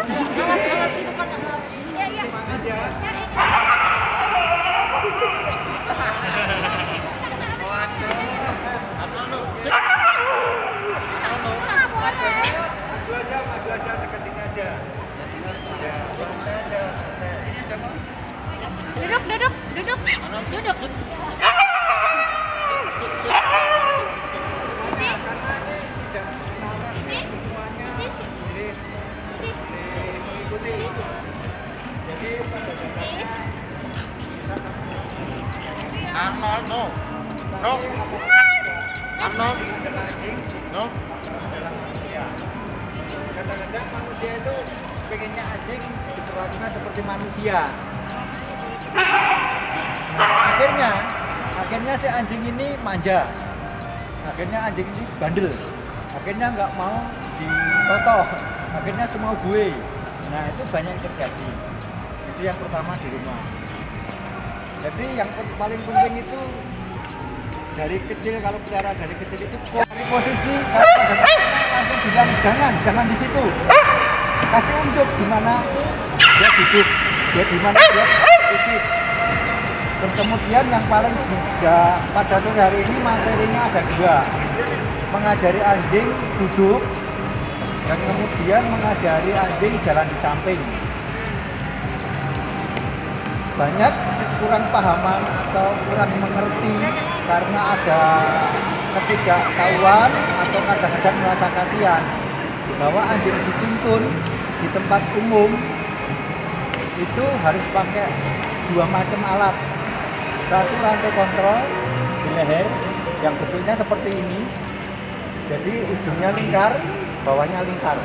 Awas, awas itu kan. Iya, iya. Semangat ya. Maju aja, dekat sini aja. Ya, santai aja, santai. Duduk, duduk, duduk. Duduk. Karena ini tidak mengenalkan semuanya. Jadi mengikuti. Jadi pada dasarnya Arnold, no. No. Arnold, adalah anjing, no. adalah manusia. Kadang-kadang manusia itu pengennya anjing diperlakukan seperti manusia. Nah, akhirnya si anjing ini manja. Akhirnya anjing ini bandel. Akhirnya nggak mau ditotoh. Akhirnya semua gue. Nah itu banyak yang terjadi. Itu yang pertama di rumah. Jadi yang paling penting itu dari kecil, kalau pelihara dari kecil itu cari posisi, kalau ada langsung bilang jangan di situ. Kasih unjuk di mana dia duduk, dia di mana dia duduk. Dan kemudian yang paling pada sore hari ini materinya ada dua, mengajari anjing duduk dan kemudian mengajari anjing jalan di samping. Banyak kurang pahaman atau kurang mengerti karena ada ketidaktahuan atau kadang-kadang merasa kasihan bahwa anjing dituntun di tempat umum itu harus pakai dua macam alat. Satu rantai kontrol di leher yang bentuknya seperti ini, jadi ujungnya lingkar, bawahnya lingkar.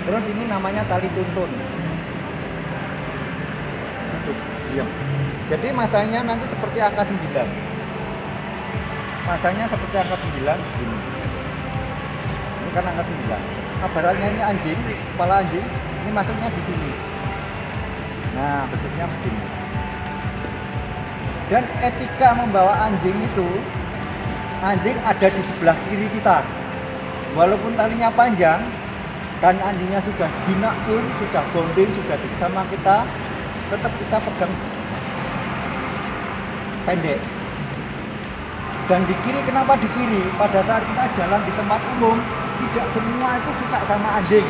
Terus ini namanya tali tuntun. Diam. Jadi masanya nanti seperti angka 9. Masanya seperti angka 9 begini. Ini kan angka 9. Kabarannya ini anjing, kepala anjing, ini masuknya di sini. Nah, bentuknya begini. Dan etika membawa anjing itu, anjing ada di sebelah kiri kita. Walaupun talinya panjang dan anjingnya sudah jinak pun, sudah bonding, sudah bersama kita, tetap kita pegang pendek. Dan di kiri, kenapa di kiri? Pada saat kita jalan di tempat umum, tidak semua itu suka sama anjing,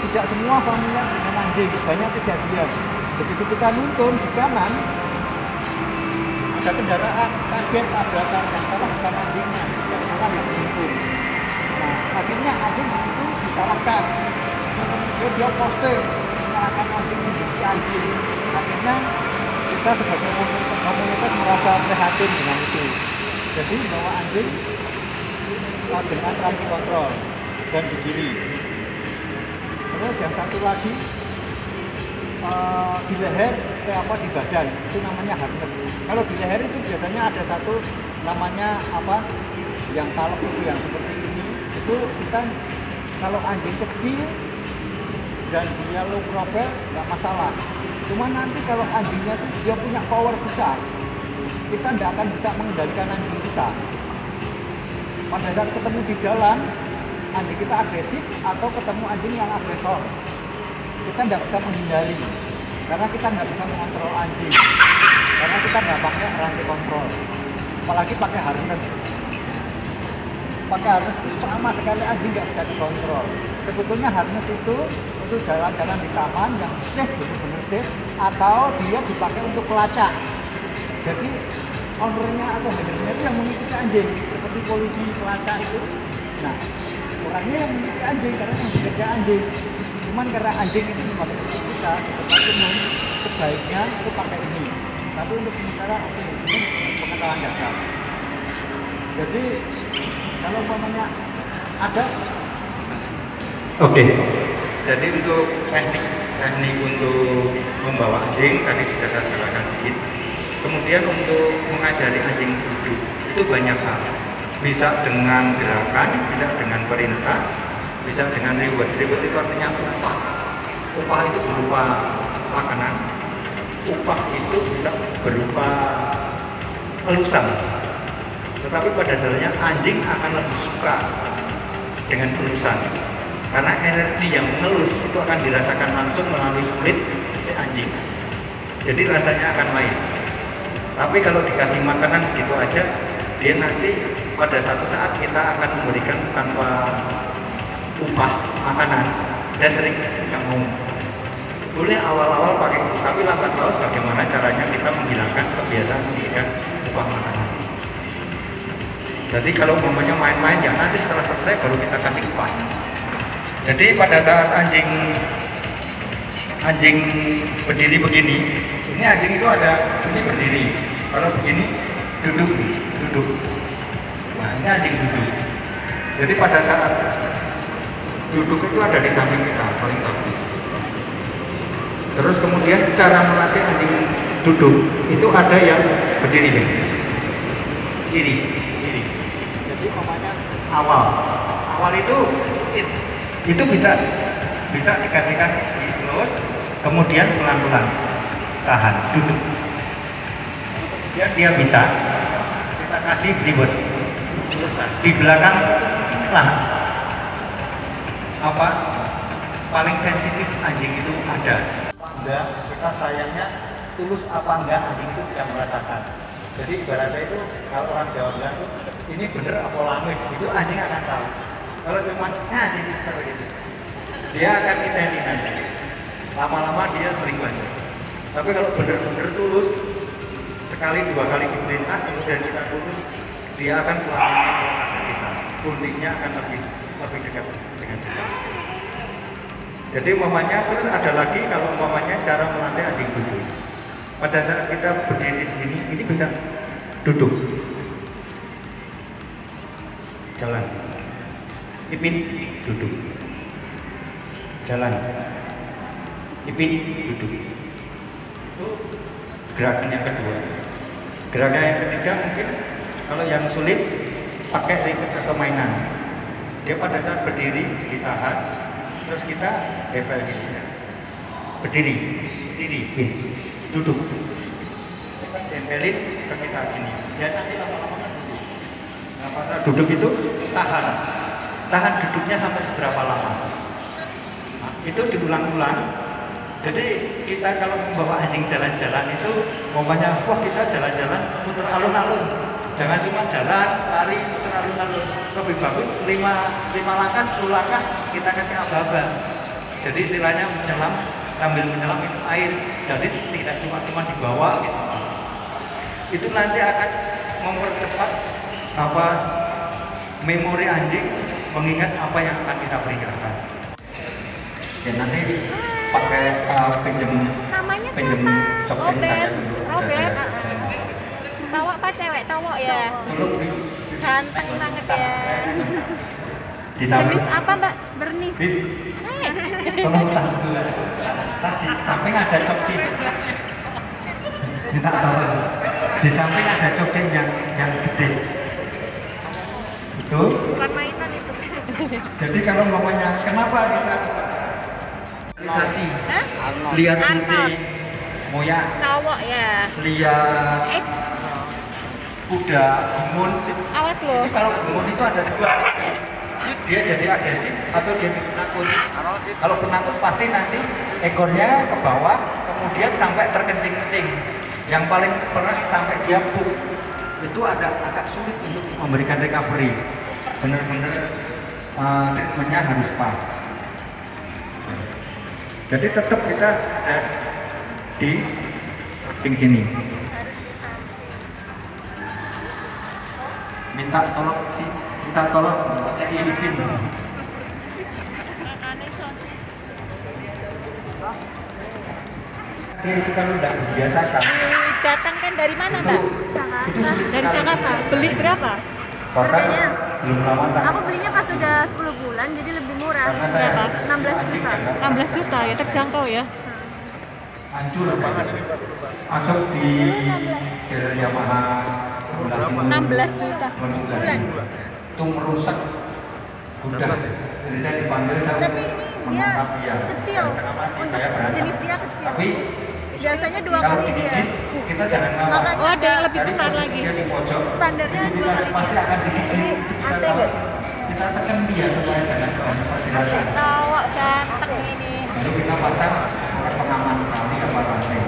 tidak semua familiar dengan anjing. Banyak kejadian begitu kita nuntun di kanan, ada kendaraan kaget tabrakan, yang salah bukan anjingnya, yang salah yang nuntun. Nah, akhirnya anjing di situ disalahkan. Dia posting menyalahkan anjing menjadi anjing. Akhirnya kita sebagai komunitas merasa prihatin dengan itu. Jadi bawa anjing dengan rantai kontrol dan di kiri. Terus yang satu lagi di leher, di badan, itu namanya harness. Kalau di leher itu biasanya ada satu namanya yang talep itu yang seperti ini. Itu kita kalau anjing kecil dan dia low profile nggak masalah. Cuma nanti kalau anjingnya itu dia punya power besar, kita tidak akan bisa mengendalikan anjing kita. Pada saat ketemu di jalan, anjing kita agresif atau ketemu anjing yang agresor, kita tidak bisa menghindari karena kita nggak bisa mengontrol anjing, karena kita nggak pakai rantai kontrol, apalagi pakai harness. Pakai harness itu sama sekali anjing nggak bisa dikontrol. Sebetulnya harness itu untuk jalan-jalan di taman yang safe, benar-benar safe, atau dia dipakai untuk pelacak. Jadi ownernya atau handlernya itu yang mengikuti anjing, seperti polisi pelacak itu. Nah, orangnya yang mengikuti anjing karena yang bekerja anjing. Cuman karena anjing itu dipakai untuk kita, umum sebaiknya itu pakai ini. Tapi untuk sementara ini pengetahuan dasar. Jadi kalau umpamanya ada. Oke. Jadi untuk teknik untuk membawa anjing tadi sudah saya jelaskan sedikit. Kemudian untuk mengajari anjing duduk itu banyak hal. Bisa dengan gerakan, bisa dengan perintah, bisa dengan reward. Reward itu artinya upah. Upah itu berupa makanan. Upah itu bisa berupa elusan. Tetapi pada dasarnya anjing akan lebih suka dengan elusan. karena energi yang mengelus itu akan dirasakan langsung melalui kulit si anjing, jadi rasanya akan lain. Tapi kalau dikasih makanan gitu aja, dia nanti pada satu saat kita akan memberikan tanpa upah makanan, dan sering nggak mau. Boleh awal-awal pakai, tapi lambat laun bagaimana caranya kita menghilangkan kebiasaan memberikan upah makanan. Jadi kalau umpamanya main-main ya nanti setelah selesai baru kita kasih upah. Jadi pada saat anjing berdiri begini, ini anjing itu ada, ini berdiri. Kalau begini duduk. Nah ini anjing duduk. Jadi pada saat duduk itu ada di samping kita paling bagus. Terus kemudian cara melatih anjing duduk itu ada yang berdiri nih, kiri. Jadi umpamanya awal itu bisa dikasihkan terus, kemudian pelan-pelan tahan duduk. Kemudian dia bisa kita kasih ribet di belakang lah apa paling sensitif anjing itu ada. Enggak, kita sayangnya tulus apa enggak anjing itu bisa merasakan. Jadi ibaratnya itu kalau orang Jawa bilang tuh ini bener apa lamis, itu anjing akan tahu. Kalau cuma anjing itu gitu, dia akan ngitenin aja. Lama-lama dia sering banget. Tapi kalau bener-bener tulus, sekali dua kali diperintah kemudian kita tulus, dia akan selamanya melekat kita. Bondingnya akan lebih dekat dengan kita. Jadi umpamanya terus ada lagi kalau umpamanya cara melatih anjing duduk. Pada saat kita berdiri di sini, ini bisa duduk, jalan, ipin duduk, jalan, ipin duduk. Itu gerakan yang kedua. Gerakan yang ketiga mungkin kalau yang sulit pakai ribet atau mainan. Dia pada saat berdiri ditahan, terus kita level gini, berdiri, pin, duduk, kita tempelin ke kita gini, dan nanti lama-lama kan duduk. Nah pada duduk itu tahan duduknya sampai seberapa lama. Nah, itu diulang-ulang. Jadi kita kalau membawa anjing jalan-jalan itu, umpamanya wah kita jalan-jalan putar alun-alun, jangan cuma jalan, lari, putar alun-alun. Lebih bagus 5 langkah, 10 langkah kita kasih aba-aba. Jadi istilahnya menyelam, sambil menyelam itu air. Jadi tidak cuma dibawa gitu. Itu nanti akan mempercepat memori anjing mengingat apa yang akan kita perintahkan. Ya nanti pakai pinjem cokceng saya dulu. Cowok apa cewek? Cowok ya. Ganteng banget ya. Di samping Jenis apa Mbak Berni? tolong tas dulu. Di samping ada cokceng. Minta tolong. Di samping ada cokceng yang gede. Itu. Bukan mainan itu. Jadi kalau mamanya kenapa kita lihat kucing moya, Cowok ya. lihat kuda gemun. Awas loh. Jadi kalau gemun itu ada dua, dia jadi agresif atau dia jadi penakut. Kalau penakut pasti nanti ekornya ke bawah, kemudian sampai terkencing-kencing. Yang paling parah sampai dia pup. Itu agak sulit untuk memberikan recovery. Benar-benar treatmentnya harus pas. Jadi tetap kita di samping sini. Minta tolong diipin. Itu kan udah biasa kan. Datangkan dari mana Mbak? Itu sulit Dari sekali. Jakarta. Beli berapa? Bahkan belum lama Aku belinya pas udah 10 bulan jadi lebih murah. Karena saya Berapa? 16 juta. 16 juta ya, terjangkau ya. hancur masuk di dealer Yamaha sebelah timur 16 juta. Sebulan. Itu merusak kuda. Jadi saya dipanggil sama Tapi ini dia menangkap dia. kecil. Setengah mati Untuk saya berantem. jenis dia kecil. Tapi Biasanya 2 kalau kali dia. digigit kita jangan ngawal. Makanya Oh, ada yang lebih Cari besar posisi lagi. dia di pojok. Standarnya Itu 2 kita kali pasti dia. akan digigit. Kita AC tahu. nggak? kita tekan dia supaya jangan pergerakan. Cowok ganteng ini. Lalu kita pasang alat pengaman kami apa rantai.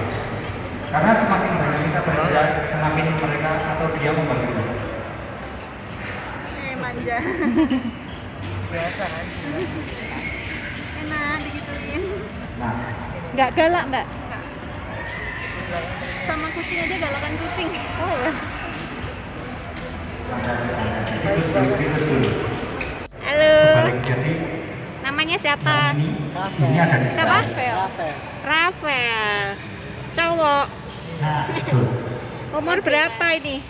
Karena semakin banyak kita bergerak, semakin mereka atau dia membantu. Manja. Biasa anjing. Enak digituin. Nah, Nggak galak mbak? Sama kucing aja galakan kucing. Oh ya. betul. Halo. Balik jadi Namanya siapa? ini ada di Siapa? Rafael. Rafael. Cowok. Nah, betul. Umur berapa ini?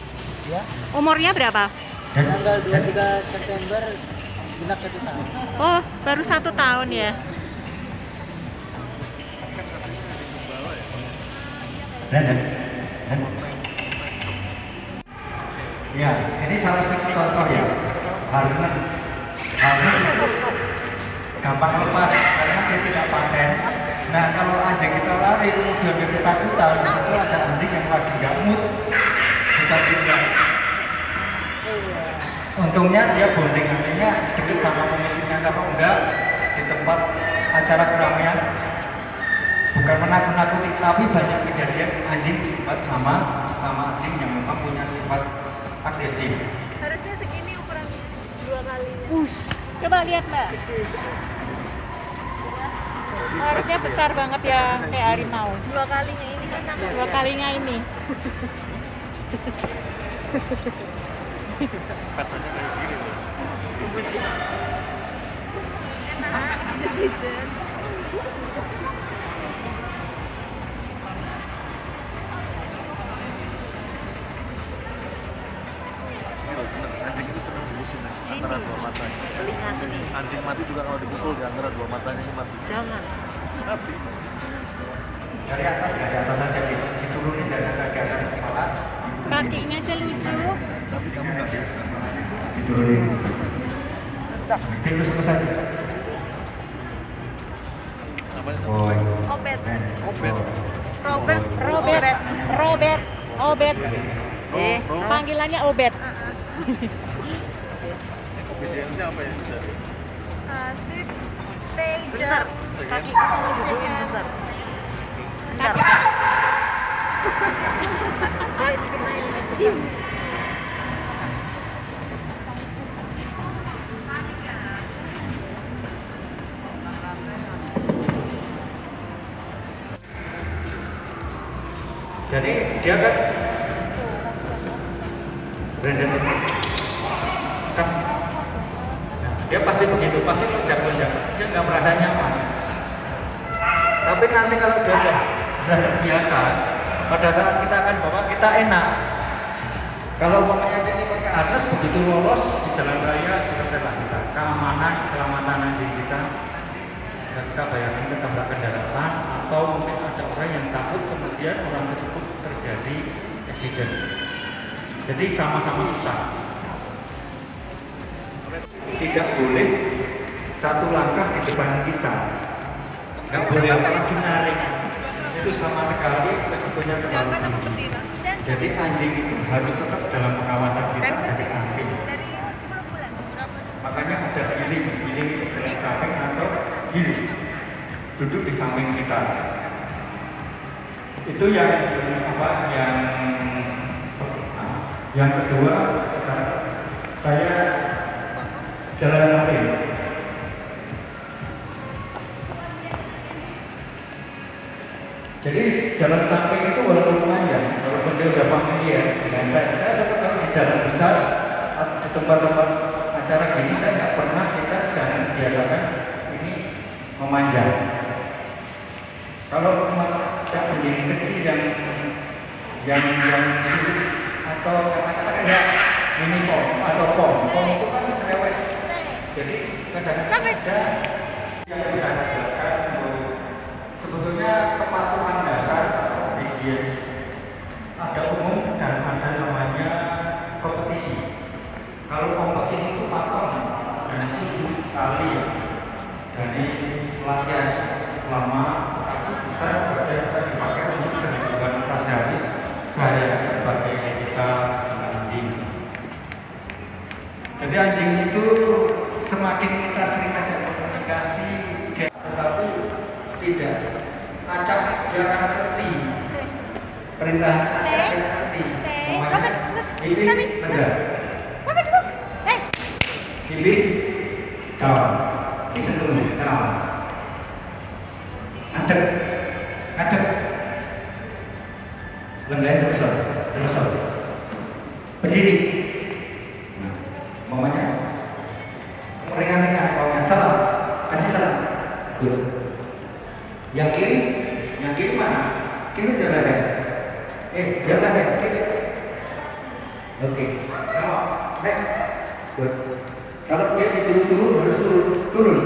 Ya. Umurnya berapa? Tanggal 23 September genap 1 tahun. Oh, baru 1 tahun ya. Dan. Ya, ini salah satu contoh ya. Harness itu gampang lepas karena dia tidak paten. Nah, kalau anjing kita lari kemudian dia ketakutan, di situ ada anjing yang lagi nggak mood, bisa dibilang. Untungnya dia bonding artinya deket sama pemiliknya, kalau enggak di tempat acara keramaian bukan menakut-nakuti, tapi banyak kejadian anjing dibuat sama anjing yang memang punya sifat agresif. Harusnya segini ukurannya 2 kalinya. Coba lihat mbak. Harusnya besar banget ya kayak harimau. 2 kalinya ini kan sama. 2 kalinya ini. Anjing itu senang dimusuhin antara 2 matanya. Telinga sini. Anjing mati juga kalau dipukul di antara 2 matanya itu mati. Jangan. Mati. Dari atas saja diturunin dari agak kepala, Kakinya aja lucu. Tapi kamu nggak biasa. diturunin. Terus saja. Namanya Boy. Obet. Obet. Robert. Robert. Obet. Ro. Panggilannya Obet. Obedience-nya apa ya? Sit, stay, jump. Kaki lucuin besar. Kaki. Jadi dia kan Brandon kan dia pasti begitu, pasti lonjak-lonjak, dia nggak merasa nyaman. Tapi nanti kalau dia sudah terbiasa, pada saat kita akan bawa kita enak. Kalau umpamanya jadi pakai harness begitu lolos di jalan raya selesailah kita. Keamanan, keselamatan anjing kita. Dan kita bayangkan ketabrak kendaraan atau mungkin ada orang yang takut kemudian orang tersebut terjadi accident. Jadi sama-sama susah. Tidak boleh satu langkah di depan kita. Nggak boleh apalagi narik. Itu sama sekali resikonya terlalu tinggi. Jadi anjing itu harus tetap dalam pengawasan kita dari samping. Dari 10 bulan. Berapa? Makanya ada healing itu jalan samping atau heel, duduk di samping kita. Itu yang apa? Yang kedua, sekarang saya jalan samping. Jadi jalan samping itu walaupun panjang, walaupun dia udah familiar dengan saya tetap kalau di jalan besar, di tempat-tempat acara gini saya nggak pernah kita jangan biasakan ini memanjang. Kalau ada anjing kecil yang sulit atau katakanlah kayak mini pom atau pom itu kan cerewet. Jadi kadang-kadang ada yang bisa dijelaskan untuk sebetulnya kepatuhan dasar obedience ada umum dan ada namanya kompetisi. Kalau kompetisi itu patuh dan itu sulit sekali ya. Dari pelatihan lama itu bisa dipakai untuk kehidupan saya sebagai etika anjing. Jadi anjing itu semakin kita sering ajak komunikasi, tetapi tidak acak dia akan ngerti perintah acak dia ngerti. Namanya ini negara. Ini down, ini sentuh down, ngadep, lengan terus, berdiri. Nah, mamanya ringan-ringan, maunya salam, kasih salam. Good. Yang kiri mana? Kiri jalan ya. Jalan ya, kiri. Oke. Kalau back, good. Kalau dia disuruh turun, harus turun.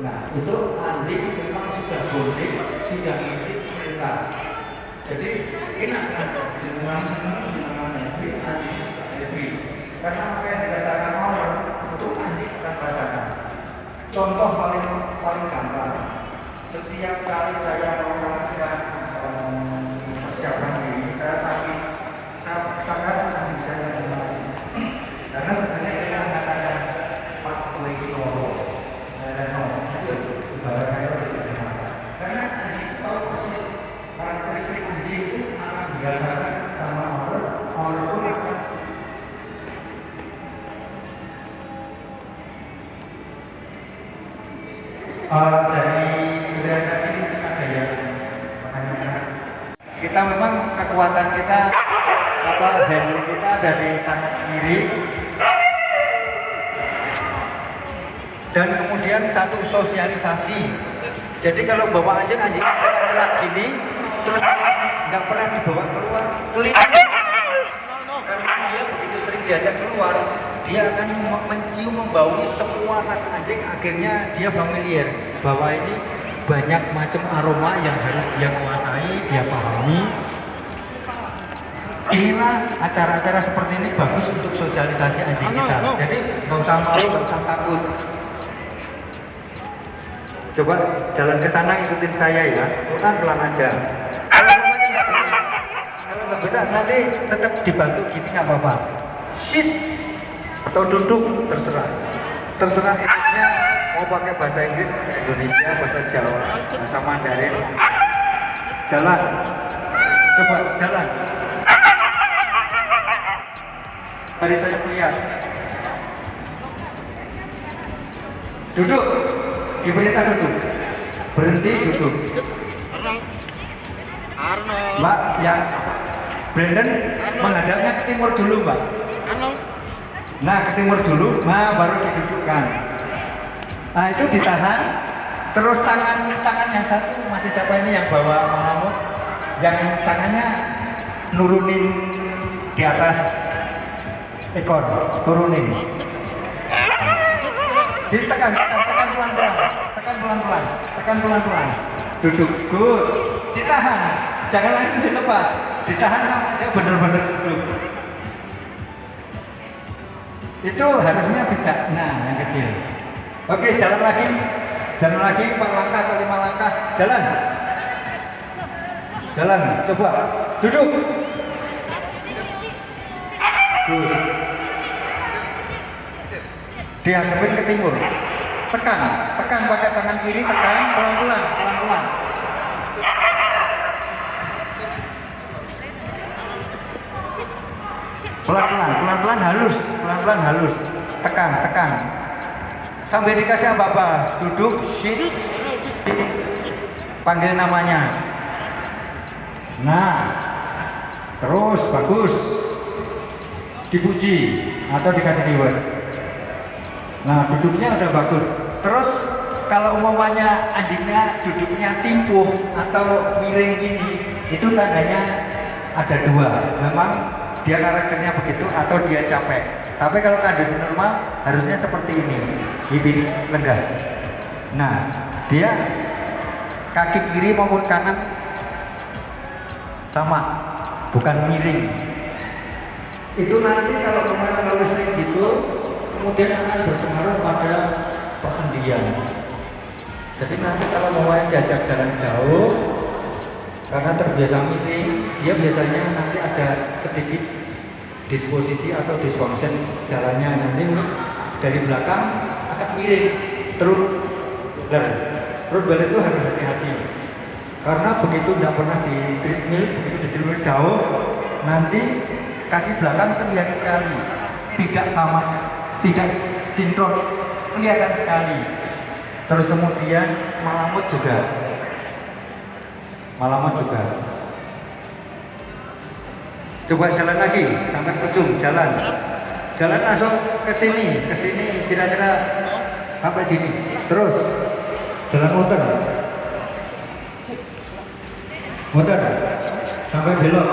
Nah, itu anjing memang sudah bonding, sudah ngintip perintah. Jadi enak kan? Di rumah happy, anjing sudah happy. Karena apa yang dirasakan orang itu anjing akan merasakan. Contoh paling gampang. Setiap kali saya melakukan persiapan diri, saya sangat anjing saya kembali. Karena sebenarnya kita nggak ada Pak Wegi Nowo, ada Nowo, itu ibarat kayak itu karena anjing tahu persis karakteristik anjing itu akan dirasakan sama orang pun akan dari budaya tadi ada yang menanyakan kita memang kekuatan kita handling kita dari tangan kiri dan kemudian satu sosialisasi. Jadi kalau bawa anjing gerak gini terus nggak pernah dibawa keluar kelihatan karena dia begitu sering diajak keluar dia akan mencium membaui semua ras anjing, akhirnya dia familiar bahwa ini banyak macam aroma yang harus dia kuasai, dia pahami. Inilah acara-acara seperti ini bagus untuk sosialisasi anjing kita. Jadi nggak usah malu, nggak usah takut. Coba jalan ke sana ikutin saya ya, pelan aja. Kalau nggak bisa nanti tetap dibantu gini nggak apa-apa. Sit atau duduk terserah ikutnya mau pakai bahasa Inggris, Indonesia, bahasa Jawa, bahasa Mandarin. Jalan, coba jalan. Mari saya melihat. Duduk, diperintah duduk. Berhenti duduk. Mbak, yang Brandon menghadapnya ke timur dulu, Mbak. Nah, ke timur dulu, baru didudukkan. Nah, itu ditahan. Terus tangan yang satu masih siapa ini yang bawa Mahmud? Yang tangannya nurunin di atas ekor, turunin. Ditekan pelan-pelan. Duduk, good. Ditahan, jangan langsung dilepas. Ditahan sampai dia benar-benar duduk. Itu harusnya bisa. Nah, yang kecil. Oke, jalan lagi 4 langkah atau 5 langkah. Jalan, coba. Duduk. Dihadapin ke timur. Tekan pakai tangan kiri, tekan pelan-pelan. Pelan-pelan halus. Tekan. Sambil dikasih apa-apa, duduk, sit, panggil namanya. Nah, terus bagus. Dipuji atau dikasih reward. Nah, duduknya udah bagus. Terus kalau umpamanya anjingnya duduknya timpuh atau miring gini, itu tandanya ada 2. Memang dia karakternya begitu atau dia capek. Tapi kalau kondisi normal harusnya seperti ini, bibir lenggah. Nah, dia kaki kiri maupun kanan sama, bukan miring. Itu nanti kalau kemarin sering gitu, kemudian akan berpengaruh pada persendian. Jadi nanti kalau mau diajak jalan jauh, karena terbiasa miring, dia biasanya nanti ada sedikit disposisi atau dysfunction jalannya, nanti dari belakang agak miring, terus balik itu harus hati-hati. Karena begitu tidak pernah di treadmill, begitu di treadmill jauh, nanti kaki belakang terlihat sekali, tidak sama, tidak sinkron, kelihatan sekali. Terus kemudian malamut juga. Coba jalan lagi sampai ujung jalan langsung ke sini kira-kira sampai sini. Terus jalan muter sampai belok.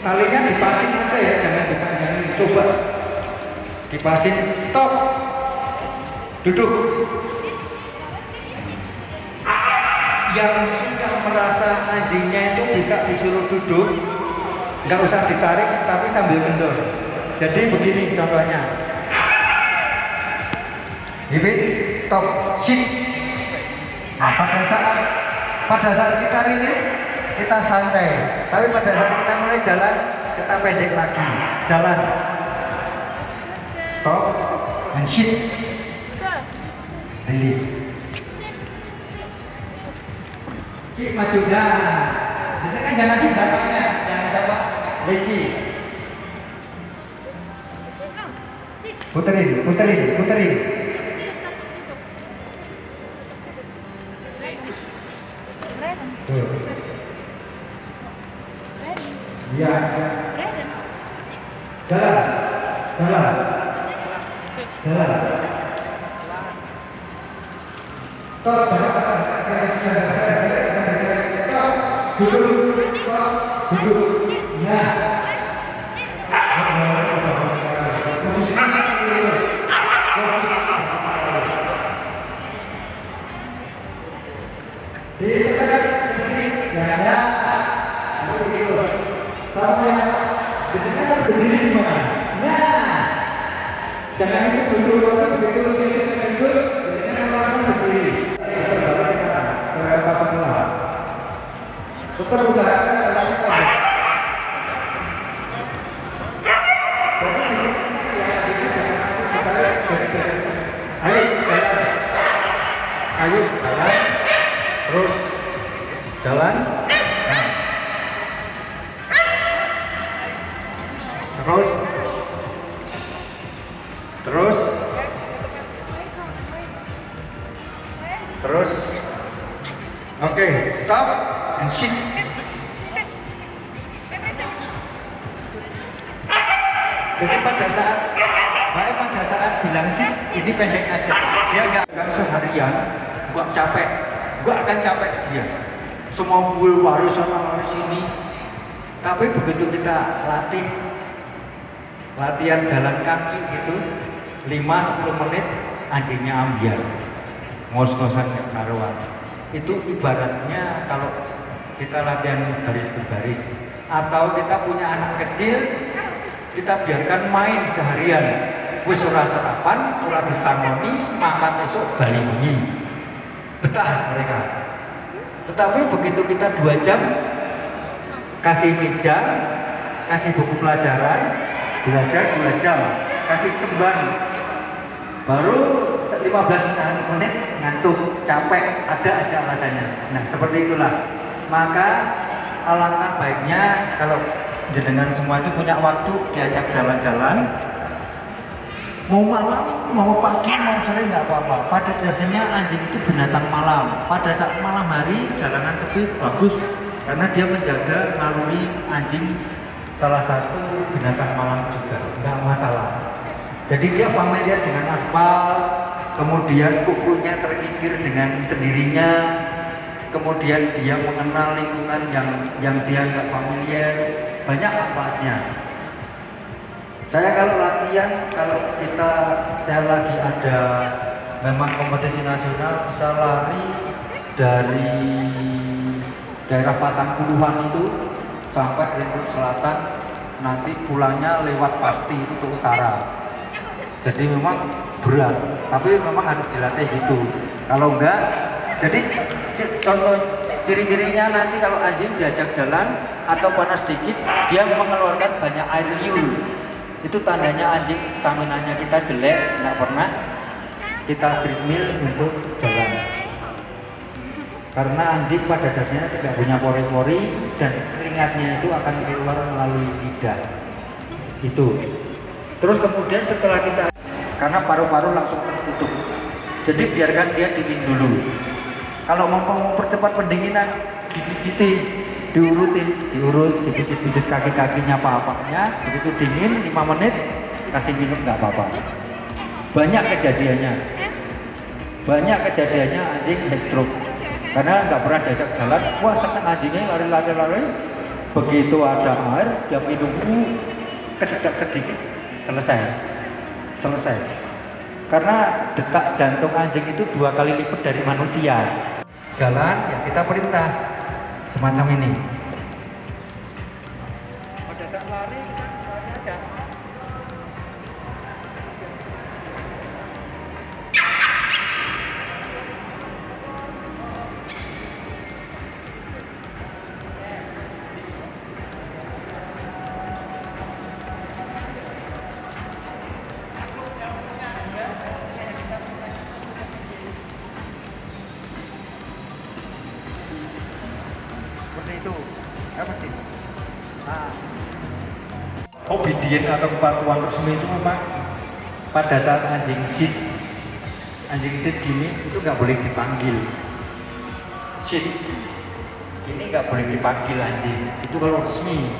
Talinya dipasin aja ya, jangan dipanjangin. Coba dipasin, stop, duduk. Yang sudah merasa anjingnya itu bisa disuruh duduk, nggak usah ditarik tapi sambil kendor. Jadi begini contohnya, repeat, stop, sit. Nah, pada saat kita rilis kita santai, tapi pada saat kita mulai jalan kita pendek lagi. Jalan, stop, and sit, rilis. Cik maju dah. Jadi kan jangan di belakangnya, jangan coba leci. Puterin. Tuh. Iya. Jalan. Stop. Duduk. Ya. Jangan itu duduk, Ayo jalan, terus jalan, terus, oke, stop and sit. Jadi pada saat bilang sit, ini pendek aja. Dia nggak seharian, gua akan capek dia. Semua bul waris sana sini. Tapi begitu kita latihan jalan kaki gitu, 5-10 menit, anjingnya ambiar, ngos-ngosan karuan. Itu ibaratnya kalau kita latihan baris berbaris, atau kita punya anak kecil, kita biarkan main seharian, wis ora sarapan, ora disangoni, makan esok bali bengi, betah mereka. Tetapi begitu kita 2 jam kasih meja, kasih buku pelajaran, belajar 2 jam, kasih cemban, baru 15 menit ngantuk, capek, ada aja alasannya. Nah seperti itulah. Maka alangkah baiknya kalau jenengan semua itu punya waktu diajak jalan-jalan, mau malam, mau pagi, mau sore nggak apa-apa. Pada dasarnya anjing itu binatang malam. Pada saat malam hari jalanan sepi bagus karena dia menjaga naluri. Anjing salah satu binatang malam juga, nggak masalah. Jadi dia familiar dengan aspal, kemudian kukunya terkikir dengan sendirinya, kemudian dia mengenal lingkungan yang dia nggak familiar, banyak manfaatnya. Saya kalau latihan, saya lagi ada memang kompetisi nasional, saya lari dari daerah Patangpuluhan itu sampai Rembuk Selatan, nanti pulangnya lewat Pasti itu ke utara. Jadi memang berat, tapi memang harus dilatih gitu. Kalau enggak, jadi contoh ciri-cirinya nanti kalau anjing diajak jalan atau panas dikit, dia mengeluarkan banyak air liur. itu tandanya anjing stamina-nya kita jelek, nggak pernah kita treadmill untuk jalan. Karena anjing pada dasarnya tidak punya pori-pori dan keringatnya itu akan keluar melalui lidah. Itu. Terus kemudian setelah kita, karena paru-paru langsung tertutup, jadi biarkan dia dingin dulu. Kalau mau mempercepat pendinginan, dipijiti, diurut, dipijit-pijit kaki-kakinya apa-apanya, begitu dingin 5 menit, kasih minum nggak apa-apa. Banyak kejadiannya anjing head stroke, karena nggak pernah diajak jalan, wah senang anjingnya lari, begitu ada air, dia minum, kesedak sedikit, selesai. Karena detak jantung anjing itu 2 kali lipat dari manusia. Jalan yang kita perintah semacam ini. Pada saat lari aja. Seperti itu, apa sih? Nah, obedient atau kepatuhan resmi itu memang pada saat anjing sit gini itu nggak boleh dipanggil. Sit, ini nggak boleh dipanggil anjing. Itu kalau resmi,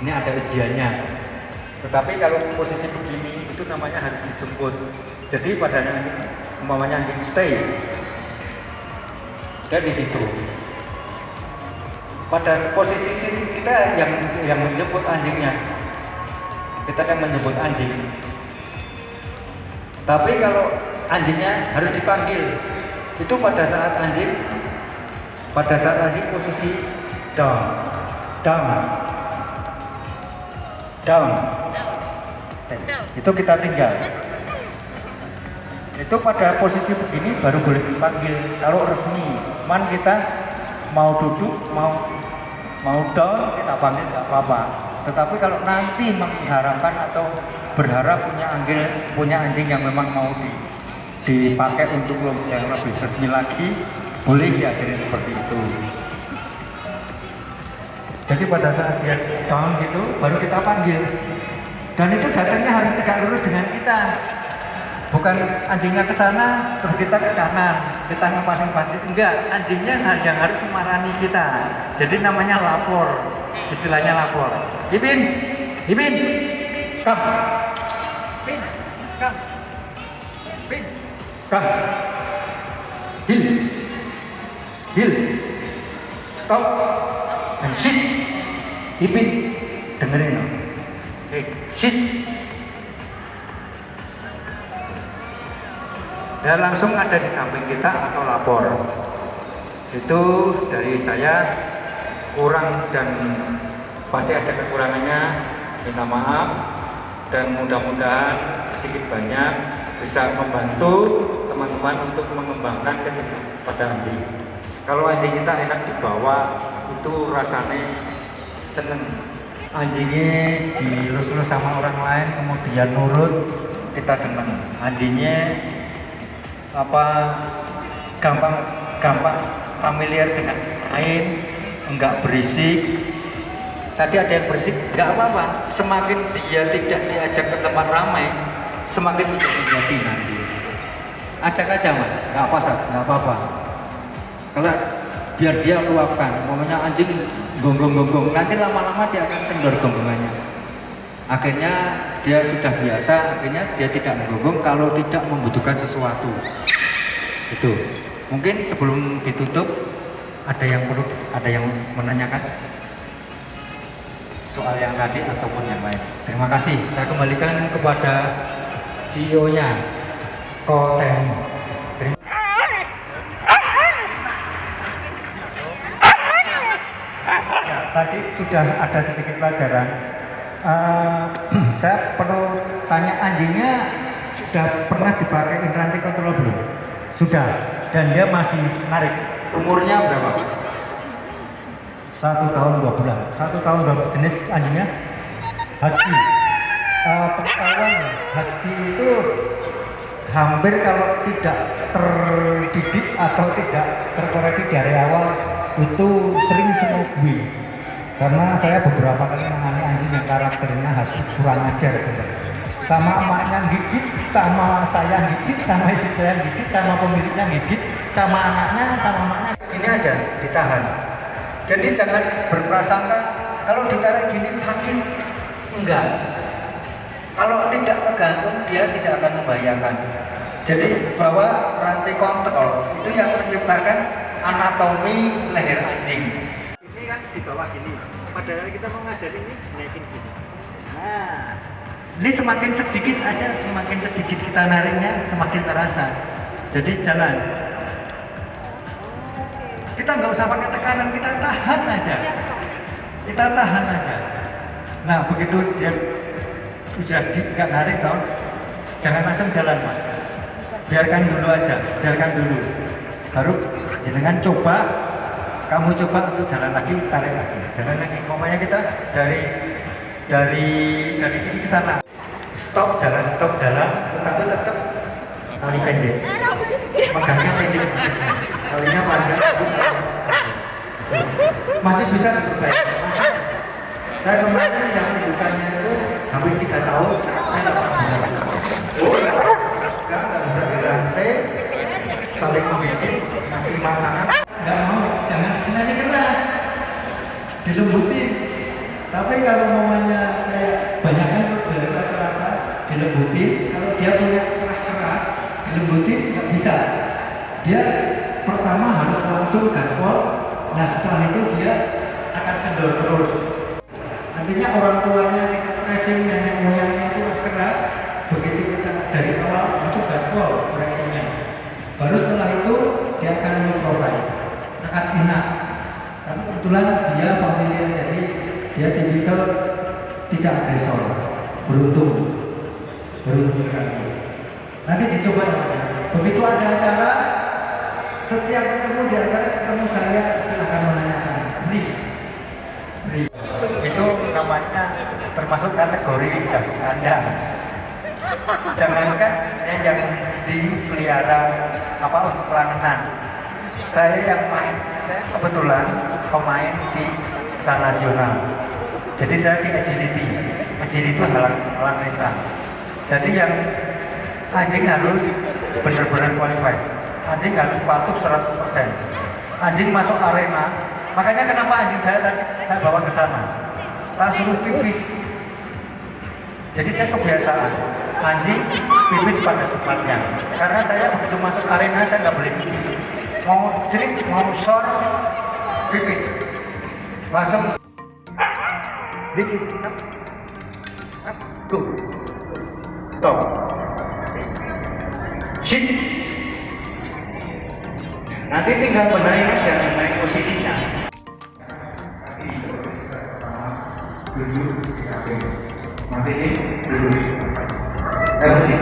ini ada ujiannya. Tetapi kalau posisi begini itu namanya harus dijemput. Jadi pada umpamanya anjing stay, dan di situ. Pada posisi sini kita yang menjemput anjingnya, kita kan menjemput anjing. Tapi kalau anjingnya harus dipanggil, itu pada saat anjing posisi down. Itu kita tinggal. Itu pada posisi begini baru boleh dipanggil. Kalau resmi, man kita mau duduk, mau down, kita panggil nggak apa-apa. Tetapi kalau nanti mengharapkan atau berharap punya anjing yang memang mau dipakai untuk yang lebih resmi lagi, boleh diajarin seperti itu. Jadi pada saat dia down gitu, baru kita panggil. Dan itu datangnya harus tegak lurus dengan kita. Bukan anjingnya ke sana, terus kita ke kanan, kita ngepasin pasti. Enggak, anjingnya yang harus memarani kita. Jadi namanya lapor, istilahnya lapor. Ipin, come. Pin, come. Heel, stop, and sit. Ipin, dengerin. Sit. Dan langsung ada di samping kita atau lapor. Itu dari saya kurang dan pasti ada kekurangannya, minta maaf, dan mudah-mudahan sedikit banyak bisa membantu teman-teman untuk mengembangkan kecintaan pada anjing. Kalau anjing kita enak dibawa, itu rasanya seneng. Anjingnya dilus-lus sama orang lain kemudian nurut, kita seneng. Anjingnya gampang familiar dengan lain, enggak berisik. Tadi ada yang berisik, enggak apa-apa. Semakin dia tidak diajak ke tempat ramai, semakin tidak menjadi nanti. Ajak aja mas, enggak apa-apa. Kalau biar dia luapkan, momennya anjing gonggong-gonggong, nanti lama-lama dia akan kendor gonggongannya. Akhirnya dia sudah biasa, akhirnya dia tidak menggonggong kalau tidak membutuhkan sesuatu. Itu. Mungkin sebelum ditutup ada yang menanyakan soal yang tadi ataupun yang lain. Terima kasih. Saya kembalikan kepada CEO-nya, Koten. Ya, tadi sudah ada sedikit pelajaran. Saya perlu tanya, anjingnya sudah pernah dipakai intrantik kontrol belum? Sudah, dan dia masih narik. Umurnya berapa? 1 tahun 2 bulan. 1 tahun 2 bulan. Jenis anjingnya husky. pengetahuan ya, husky itu hampir kalau tidak terdidik atau tidak terkoreksi dari awal itu sering semogui. Karena saya beberapa kali menangani anjing yang karakternya husky kurang ajar gitu. Sama emaknya gigit, sama saya gigit, sama istri saya gigit, sama pemiliknya gigit, sama anaknya, sama emaknya. Gini aja ditahan. Jadi jangan berprasangka kalau ditarik gini sakit. Enggak. Kalau tidak kegantung dia tidak akan membahayakan. Jadi bahwa rantai kontrol itu yang menciptakan anatomi leher anjing. Ini kan di bawah gini. Padahal kita mau ngajarin ini naikin gini. Nah, ini semakin sedikit aja, semakin sedikit kita nariknya semakin terasa. Jadi jalan. Kita nggak usah pakai tekanan, kita tahan aja. Kita tahan aja. Nah begitu dia sudah nggak narik tau, jangan langsung jalan mas. Biarkan dulu aja, biarkan dulu. Baru dengan coba, kamu coba untuk jalan lagi, tarik lagi, jalan lagi. Pokoknya kita dari sini ke sana. Stop jalan, tetapi tetap tali pendek. Pegangnya pendek, talinya panjang. Masih bisa diperbaiki. Saya kemarin yang bukannya itu hampir 3 tahun, saya nggak pernah. Nggak bisa dirantai, saling membidik, ngasih makanan. Nggak mau, jangan disenani keras, dilembutin. Tapi kalau mamanya kayak banyak kan dari rata-rata dilembutin, kalau dia punya keras, dilembutin nggak bisa. Dia pertama harus langsung gaspol, nah setelah itu dia akan kendor terus. Artinya orang tuanya kita tracing nenek moyangnya itu harus keras, begitu kita dari awal langsung gaspol koreksinya. Baru setelah itu dia akan memprovide, akan enak. Tapi kebetulan dia familiar, jadi dia tipikal tidak agresor, beruntung sekali. Nanti dicoba namanya. Begitu ada acara, setiap ketemu di acara ketemu saya silahkan menanyakan, beri. Itu namanya termasuk kategori jago kandang. Jangankan yang dipelihara untuk pelangganan. Saya yang main, kebetulan pemain di nasional. Jadi saya di agility itu halang rintang. Jadi yang anjing harus benar-benar qualified. Anjing harus patuh 100%. Anjing masuk arena, makanya kenapa anjing saya tadi saya bawa ke sana. Tak suruh pipis. Jadi saya kebiasaan anjing pipis pada tempatnya. Karena saya begitu masuk arena saya nggak boleh pipis. Mau jerit, mau sor, pipis. Langsung dicit, go, stop, sit. Nanti tinggal benahi aja, benahi posisinya. Dulu, masih ini, dulu. Bersih.